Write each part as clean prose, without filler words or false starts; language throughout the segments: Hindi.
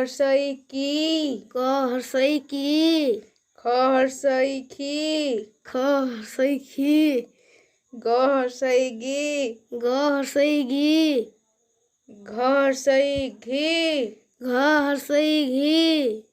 हर्षई की, क हर्षई की, ख हर्षई खी, ख हर्षई खी, ग हर्षई गी, ग हर्षई गी, घ हर्षई घी, घ हर्षई घी,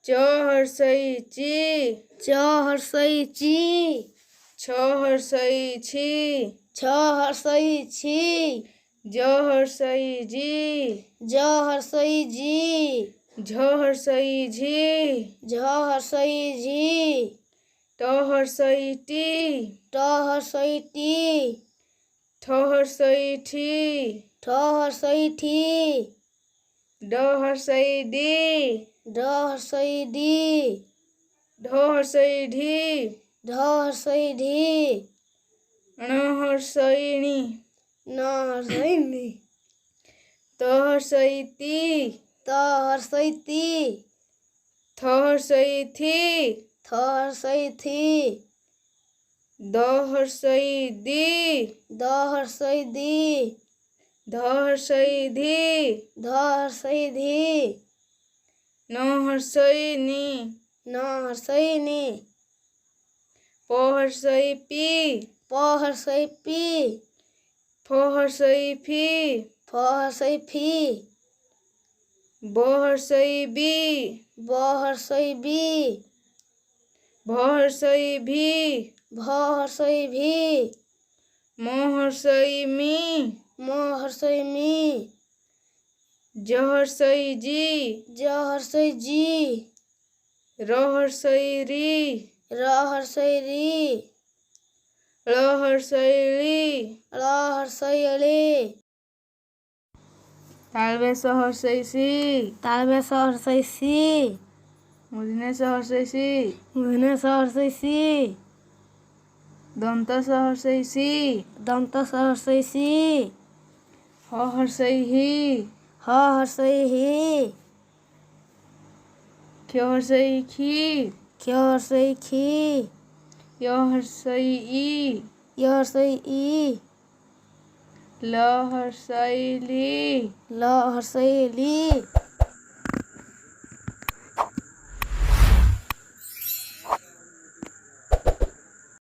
च हर्षई ची, च हर्षई ची, छ हर्षई छी, छ हर्षई छी, ज हर्षई जी, ज हर्षई जी, झ हर्षई झी, झ हर्षई झी, ट हर्षई टी, ट हर्षई टी, ठ हर्षई ठी, ठ हर्षई ठी, ड हर्षई डी, ढ हर्षई डी, ढ हर्षई ढी, ढ हर्षई ढी, ण हर्षई णी, न हर्षई नी, त हर्षई ती, त हर्षई ती, थ हर्षई थी, थ हर्षई थी, द हर्षई दी, द हर्षई दी, ध हर्षई धी, ध हर्षई धी, न हर्षई नी, न हर्षई नी, प हर्षई पी, प हर्षई पी, फ हर्षई फी, फ हर्षई फी, ब हर्षई बी, ब हर्षई बी, भ हर्षई भी, भ हर्षई भी, म हर्षई मी, म हर्षई मी, ज हर्षई जी, ज हर्षई जी, र हर्षई री, र हर्षई री, ळ हर्षई ली, ळ हर्षई ली, तालव्य स हर्षई सी, तालव्य स हर्षई सी, मूर्धन्य स हर्षई सी, मूर्धन्य स हर्षई सी, दंत स हर्षई सी, दंत स हर्षई सी, ह हर्षई ही, ह हर्षई ही, ख हर्षई खी, ख हर्षई खी, य हर्षई ई, य हर्षई ई, ल हर्षई ली, ल हर्षई ली,